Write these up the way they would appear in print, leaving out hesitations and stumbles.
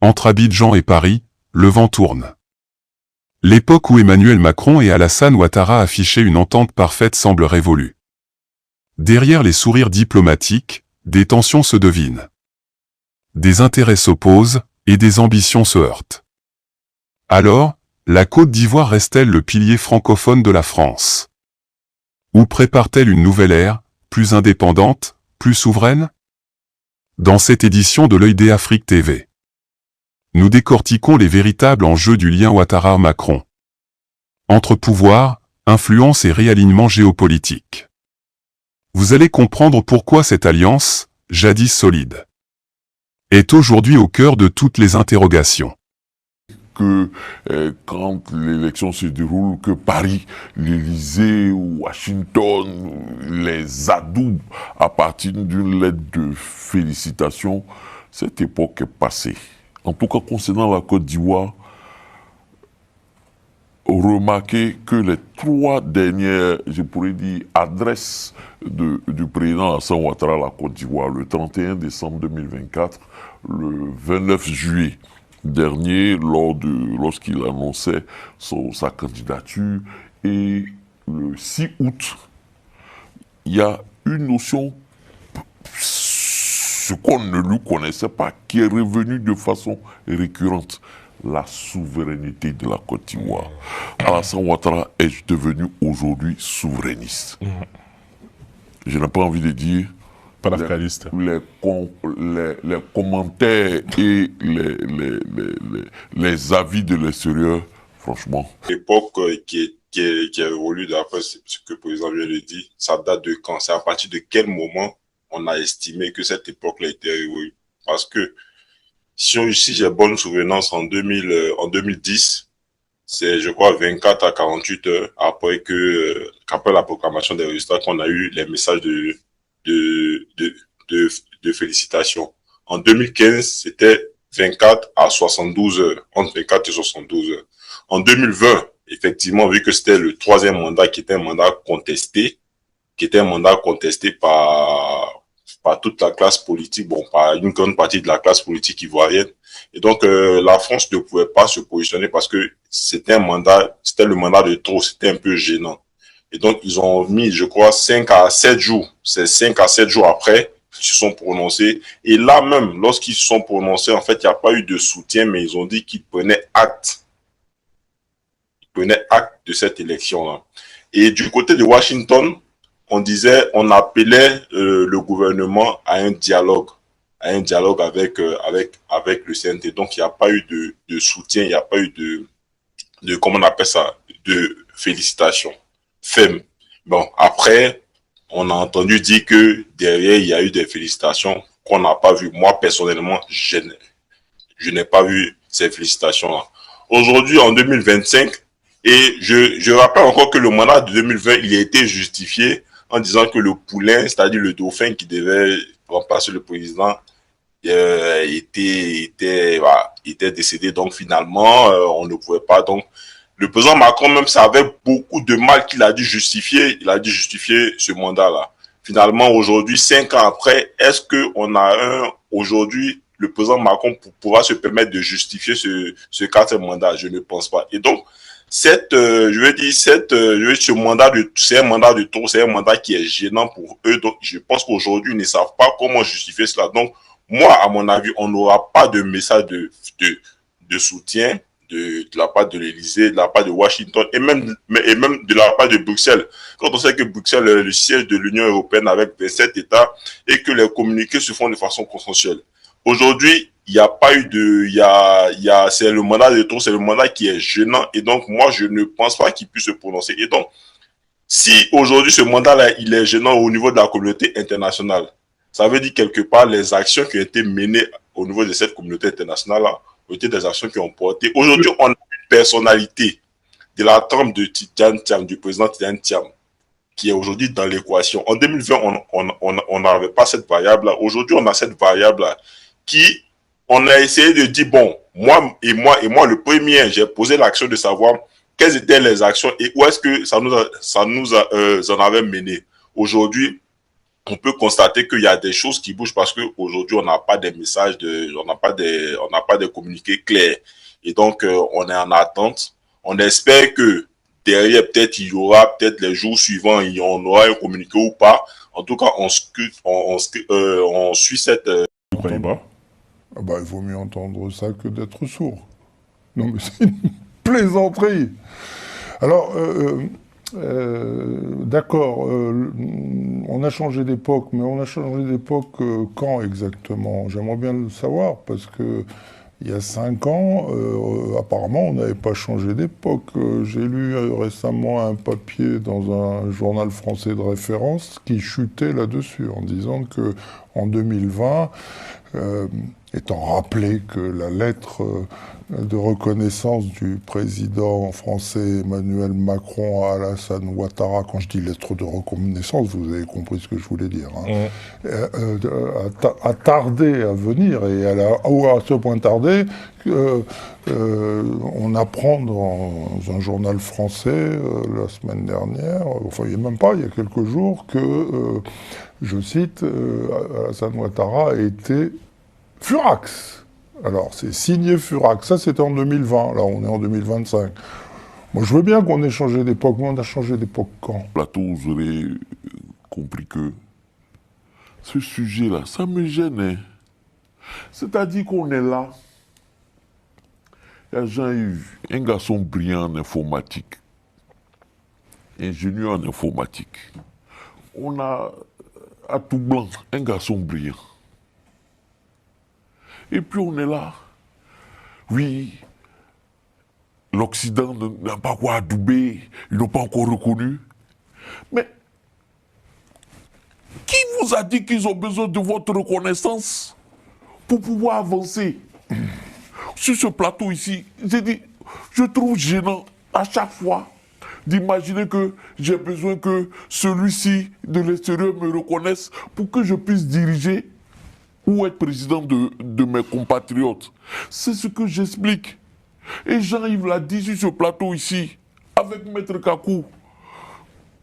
Entre Abidjan et Paris, le vent tourne. L'époque où Emmanuel Macron et Alassane Ouattara affichaient une entente parfaite semble révolue. Derrière les sourires diplomatiques, des tensions se devinent. Des intérêts s'opposent et des ambitions se heurtent. Alors, la Côte d'Ivoire reste-t-elle le pilier francophone de la France? Ou prépare-t-elle une nouvelle ère, plus indépendante, plus souveraine? Dans cette édition de l'Œil d'Afrique TV, nous décortiquons les véritables enjeux du lien Ouattara-Macron. Entre pouvoir, influence et réalignement géopolitique. Vous allez comprendre pourquoi cette alliance, jadis solide, est aujourd'hui au cœur de toutes les interrogations. Que quand l'élection se déroule, que Paris, l'Élysée, Washington les adoube à partir d'une lettre de félicitations, cette époque est passée. En tout cas, concernant la Côte d'Ivoire, remarquez que les 3 dernières, je pourrais dire, adresses du président Alassane Ouattara à la Côte d'Ivoire, le 31 décembre 2024, le 29 juillet dernier, lorsqu'il annonçait sa candidature, et le 6 août, il y a une notion, ce qu'on ne lui connaissait pas, qui est revenue de façon récurrente: la souveraineté de la Côte d'Ivoire. Alassane Ouattara est devenu aujourd'hui souverainiste. Je n'ai pas envie de dire panafricaniste. Les commentaires et les avis de l'extérieur, franchement. L'époque qui est évolue, d'après ce que le président vient de dire, ça date de quand? C'est à partir de quel moment on a estimé que cette époque-là était révolue? Parce que si j'ai bonne souvenance, en 2010, c'est, je crois, 24 à 48 heures après qu'après la proclamation des résultats, qu'on a eu les messages de félicitations. En 2015, c'était 24 à 72 heures, entre 24 et 72 heures. En 2020, effectivement, vu que c'était le 3e mandat qui était un mandat contesté, par toute la classe politique, bon, par une grande partie de la classe politique ivoirienne. Et donc, la France ne pouvait pas se positionner parce que c'était le mandat de trop, c'était un peu gênant. Et donc, ils ont mis, je crois, 5 à 7 jours. C'est 5 à 7 jours après qu'ils se sont prononcés. Et là même, lorsqu'ils se sont prononcés, en fait, il n'y a pas eu de soutien, mais ils ont dit qu'ils prenaient acte. Ils prenaient acte de cette élection-là. Et du côté de Washington, on appelait le gouvernement à un dialogue avec le CNT. Donc, il n'y a pas eu de soutien, il n'y a pas eu de comment on appelle ça, de félicitations. Ferme. Bon, après, on a entendu dire que derrière, il y a eu des félicitations qu'on n'a pas vues. Moi, personnellement, je n'ai pas vu ces félicitations-là. Aujourd'hui, en 2025, et je rappelle encore que le mandat de 2020, il a été justifié en disant que le poulain, c'est-à-dire le dauphin qui devait remplacer le président, était décédé. Donc, finalement, on ne pouvait pas. Donc, le président Macron, même ça avait beaucoup de mal qu'il a dû justifier, ce mandat-là. Finalement, aujourd'hui, 5 ans après, est-ce qu'on a aujourd'hui, le président Macron pour pouvoir se permettre de justifier ce 4e mandat? Je ne pense pas. Et donc, ce mandat c'est un mandat de trop, c'est un mandat qui est gênant pour eux. Donc, je pense qu'aujourd'hui, ils ne savent pas comment justifier cela. Donc, moi, à mon avis, on n'aura pas de message de soutien de la part de l'Élysée, de la part de Washington et même de la part de Bruxelles. Quand on sait que Bruxelles est le siège de l'Union européenne avec 27 États et que les communiqués se font de façon consensuelle. Aujourd'hui, il n'y a pas eu c'est le mandat de trop, c'est le mandat qui est gênant et donc moi je ne pense pas qu'il puisse se prononcer. Et donc, si aujourd'hui ce mandat-là, il est gênant au niveau de la communauté internationale, ça veut dire quelque part les actions qui ont été menées au niveau de cette communauté internationale-là ont été des actions qui ont porté. Aujourd'hui, on a une personnalité de la trempe de Tidjane Thiam, du président Tidjane Thiam, qui est aujourd'hui dans l'équation. En 2020, on n'avait pas cette variable-là. Aujourd'hui, on a cette variable-là qui, on a essayé de dire, bon, moi, le premier, j'ai posé l'action de savoir quelles étaient les actions et où est-ce que ça nous en avait mené. Aujourd'hui, on peut constater qu'il y a des choses qui bougent parce qu'aujourd'hui, on n'a pas des messages, on n'a pas des communiqués clairs. Et donc, on est en attente. On espère que derrière, peut-être, il y aura, peut-être les jours suivants, on aura un communiqué ou pas. En tout cas, on suit cette... Vous croyez pas? Ah bah, il vaut mieux entendre ça que d'être sourd. Non, mais c'est une plaisanterie. Alors, d'accord, on a changé d'époque, mais on a changé d'époque quand exactement? J'aimerais bien le savoir, parce que il y a 5 ans, apparemment, on n'avait pas changé d'époque. J'ai lu récemment un papier dans un journal français de référence qui chutait là-dessus, en disant que en 2020, étant rappelé que la lettre de reconnaissance du président français Emmanuel Macron à Alassane Ouattara, quand je dis lettre de reconnaissance, vous avez compris ce que je voulais dire, hein, a tardé à venir, et à ce point tardé, on apprend dans un journal français la semaine dernière, enfin il n'y a même pas, il y a quelques jours, que, je cite, Alassane Ouattara a été Furax. Alors, c'est signé Furax. Ça, c'était en 2020. Là, on est en 2025. Moi, je veux bien qu'on ait changé d'époque, mais on a changé d'époque quand? Plateau, vous aurez compris que ce sujet-là, ça me gêne. Hein. C'est-à-dire qu'on est là. Il y a Jean-Yves, un garçon brillant en informatique, ingénieur en informatique. On a à tout blanc un garçon brillant. Et puis on est là. Oui, l'Occident n'a pas quoi adouber, ils n'ont pas encore reconnu. Mais qui vous a dit qu'ils ont besoin de votre reconnaissance pour pouvoir avancer? Sur ce plateau ici, j'ai dit, je trouve gênant à chaque fois d'imaginer que j'ai besoin que celui-ci de l'extérieur me reconnaisse pour que je puisse diriger ou être président de mes compatriotes. C'est ce que j'explique. Et Jean-Yves l'a dit sur ce plateau ici, avec Maître Kakou.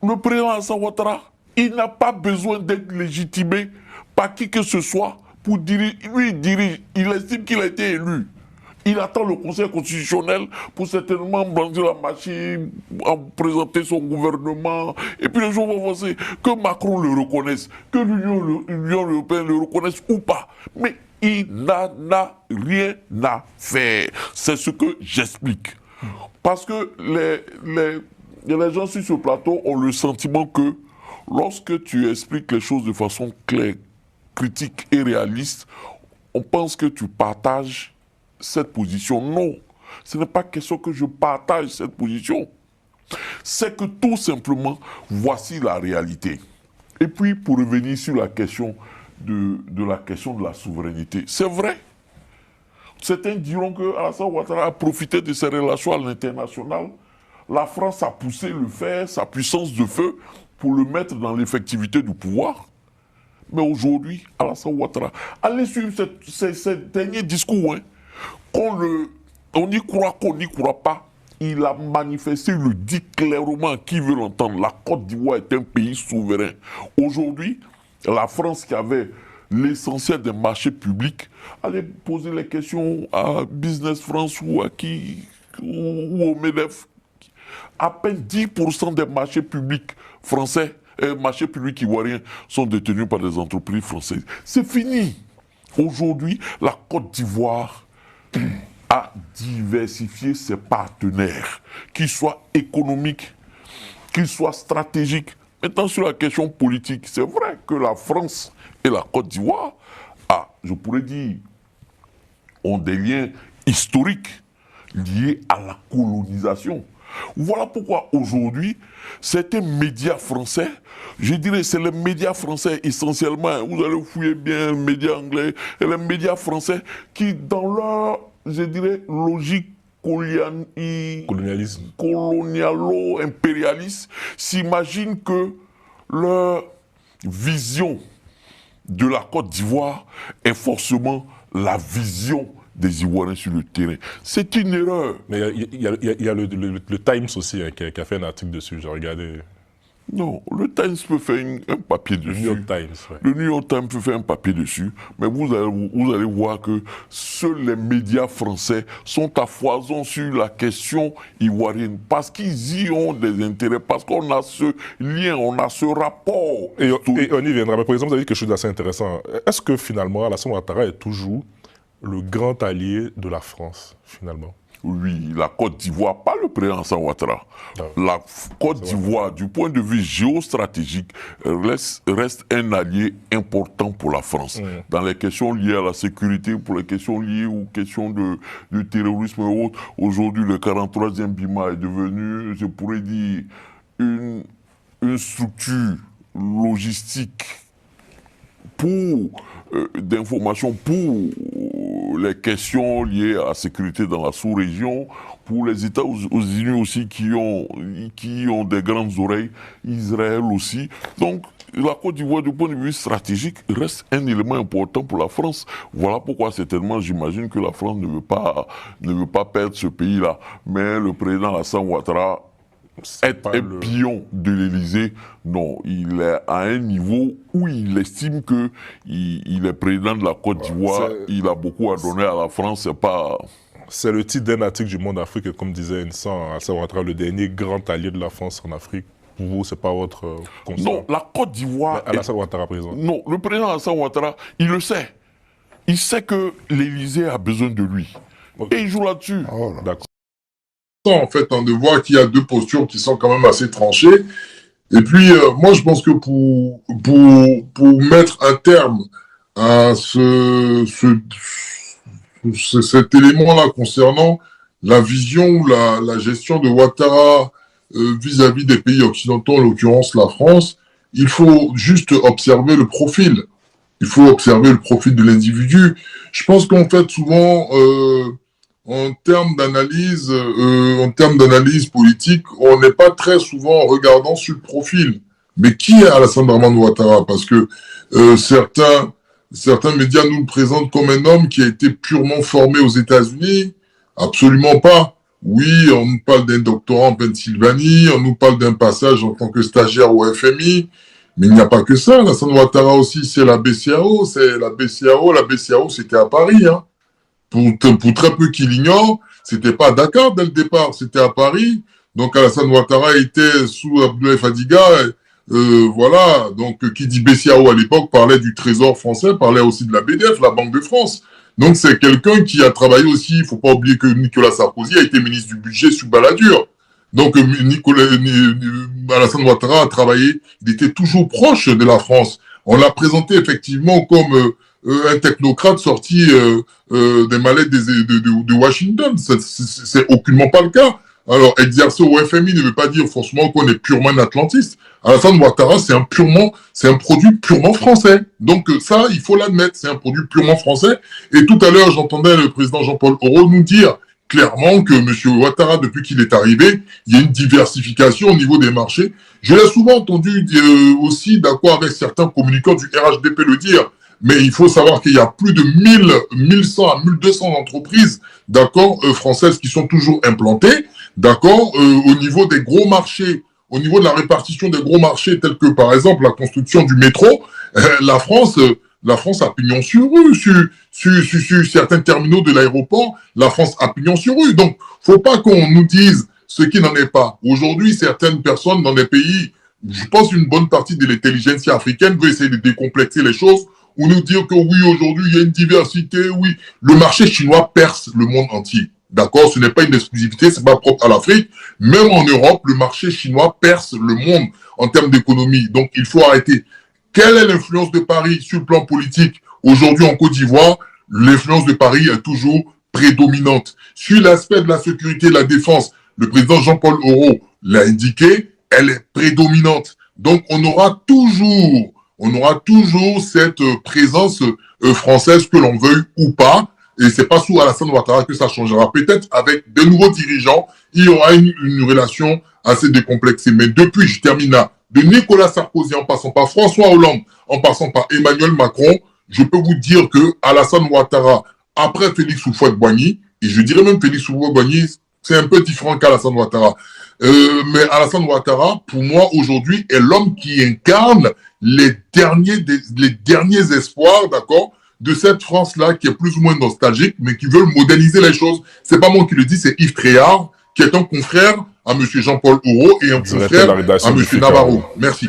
Le président Alassane Ouattara, il n'a pas besoin d'être légitimé par qui que ce soit pour diriger. Lui, il dirige, il estime qu'il a été élu. Il attend le Conseil constitutionnel pour certainement brandir la machine, présenter son gouvernement. Et puis les jours vont avancer. Que Macron le reconnaisse, que l'Union européenne le reconnaisse ou pas. Mais il n'en a rien à faire. C'est ce que j'explique. Parce que les gens sur ce plateau ont le sentiment que lorsque tu expliques les choses de façon claire, critique et réaliste, on pense que tu partages cette position. Non, ce n'est pas question que je partage cette position. C'est que tout simplement, voici la réalité. Et puis, pour revenir sur la question de la souveraineté, c'est vrai. Certains diront que Alassane Ouattara a profité de ses relations à l'international. La France a poussé le fer, sa puissance de feu, pour le mettre dans l'effectivité du pouvoir. Mais aujourd'hui, Alassane Ouattara, allez suivre ces derniers discours, hein. On y croit qu'on n'y croit pas, il a manifesté, il le dit clairement, qui veut l'entendre. La Côte d'Ivoire est un pays souverain. Aujourd'hui, la France qui avait l'essentiel des marchés publics, allait poser les questions à Business France ou à qui, ou au MEDEF. À peine 10% des marchés publics français, marchés publics ivoiriens sont détenus par des entreprises françaises. C'est fini. Aujourd'hui, la Côte d'Ivoire à diversifier ses partenaires, qu'ils soient économiques, qu'ils soient stratégiques. Maintenant, sur la question politique, c'est vrai que la France et la Côte d'Ivoire, je pourrais dire, ont des liens historiques liés à la colonisation. Voilà pourquoi aujourd'hui, certains médias français, je dirais c'est les médias français essentiellement, vous allez fouiller bien les médias anglais, et les médias français qui dans leur, je dirais, logique colonialo-impérialiste, s'imaginent que leur vision de la Côte d'Ivoire est forcément la vision des Ivoiriens sur le terrain. C'est une erreur. Mais il y a le Times aussi hein, qui a fait un article dessus, j'ai regardé. Non, le Times peut faire un papier Le dessus. New York Times, ouais. Le New York Times peut faire un papier dessus, mais vous allez voir que seuls les médias français sont à foison sur la question ivoirienne, parce qu'ils y ont des intérêts, parce qu'on a ce lien, on a ce rapport. Et on y viendra. Mais par exemple, vous avez dit quelque chose d'assez intéressant. Est-ce que finalement, Alassane Ouattara est toujours le grand allié de la France, finalement? Oui, la Côte d'Ivoire, pas le président Alassane Ouattara. Ah. La Côte d'Ivoire, du point de vue géostratégique, reste un allié important pour la France. Dans les questions liées à la sécurité, pour les questions liées aux questions de terrorisme et autres. Aujourd'hui, le 43e BIMA est devenu, je pourrais dire, une structure logistique d'information pour les questions liées à la sécurité dans la sous-région, pour les États-Unis aussi qui ont des grandes oreilles, Israël aussi. Donc, la Côte d'Ivoire, du point de vue stratégique, reste un élément important pour la France. Voilà pourquoi, certainement, j'imagine que la France ne veut pas perdre ce pays-là. Mais le président Alassane Ouattara, être un pion de l'Élysée, non, il est à un niveau où il estime que il est président de la Côte d'Ivoire, il a beaucoup à donner à la France, c'est pas... C'est le titre d'un article du Monde Afrique, comme disait Vincent, Alassane Ouattara, le dernier grand allié de la France en Afrique. Pour vous, c'est pas votre constat? Non, la Côte d'Ivoire... Alassane Ouattara, président. Non, le président Alassane Ouattara, il le sait. Il sait que l'Élysée a besoin de lui. Okay. Et il joue là-dessus. Oh là. D'accord. En fait, on de voir qu'il y a deux postures qui sont quand même assez tranchées. Et puis, moi, je pense que pour mettre un terme à cet élément-là concernant la vision ou la gestion de Ouattara vis-à-vis des pays occidentaux, en l'occurrence la France, il faut juste observer le profil. Il faut observer le profil de l'individu. Je pense qu'en fait, souvent... en termes d'analyse politique, on n'est pas très souvent en regardant sur le profil. Mais qui est Alassane Draman Ouattara? Parce que certains médias nous le présentent comme un homme qui a été purement formé aux États-Unis. Absolument pas. Oui, on nous parle d'un doctorat en Pennsylvanie, on nous parle d'un passage en tant que stagiaire au FMI. Mais il n'y a pas que ça. Alassane Ouattara aussi, c'est la BCAO. La BCAO, c'était à Paris, hein. Pour très peu qui l'ignorent, c'était pas à Dakar dès le départ, c'était à Paris. Donc Alassane Ouattara était sous Abdoulaye Fadiga, voilà. Donc qui dit BCAO à l'époque parlait du Trésor français, parlait aussi de la BDF, la Banque de France. Donc c'est quelqu'un qui a travaillé aussi. Il faut pas oublier que Nicolas Sarkozy a été ministre du budget sous Balladur. Donc Alassane Ouattara a travaillé, il était toujours proche de la France. On l'a présenté effectivement comme un technocrate sorti des mallettes de Washington. C'est aucunement pas le cas. Alors, exercer au FMI ne veut pas dire forcément qu'on est purement un atlantiste. Alassane Ouattara, c'est un produit purement français. Donc ça, il faut l'admettre, c'est un produit purement français. Et tout à l'heure, j'entendais le président Jean-Paul Aureau nous dire clairement que M. Ouattara, depuis qu'il est arrivé, il y a une diversification au niveau des marchés. Je l'ai souvent entendu aussi, d'accord avec certains communicants du RHDP le dire. Mais il faut savoir qu'il y a plus de 1100 à 1200 entreprises, d'accord, françaises qui sont toujours implantées, d'accord, au niveau des gros marchés, au niveau de la répartition des gros marchés, tels que par exemple la construction du métro, la France a pignon sur rue, sur certains terminaux de l'aéroport, la France a pignon sur rue. Donc, faut pas qu'on nous dise ce qui n'en est pas. Aujourd'hui, certaines personnes dans les pays, je pense une bonne partie de l'intelligence africaine veut essayer de décomplexer les choses, ou nous dire que oui, aujourd'hui, il y a une diversité, oui. Le marché chinois perce le monde entier. D'accord? Ce n'est pas une exclusivité, c'est pas propre à l'Afrique. Même en Europe, le marché chinois perce le monde en termes d'économie. Donc, il faut arrêter. Quelle est l'influence de Paris sur le plan politique? Aujourd'hui, en Côte d'Ivoire, l'influence de Paris est toujours prédominante. Sur l'aspect de la sécurité et de la défense, le président Jean-Paul Aureau l'a indiqué, elle est prédominante. Donc, on aura toujours cette présence française, que l'on veuille ou pas. Et c'est pas sous Alassane Ouattara que ça changera. Peut-être avec des nouveaux dirigeants, il y aura une relation assez décomplexée. Mais depuis, je termine là, de Nicolas Sarkozy en passant par François Hollande, en passant par Emmanuel Macron, je peux vous dire que Alassane Ouattara, après Félix Houphouët-Boigny, et je dirais même Félix Houphouët-Boigny, c'est un peu différent qu'Alassane Ouattara. Mais Alassane Ouattara, pour moi, aujourd'hui, est l'homme qui incarne les derniers espoirs, d'accord, de cette France-là qui est plus ou moins nostalgique, mais qui veut moderniser les choses. C'est pas moi qui le dis, c'est Yves Tréhard, qui est un confrère à M. Jean-Paul Houro et un confrère à M. Navarro. Merci.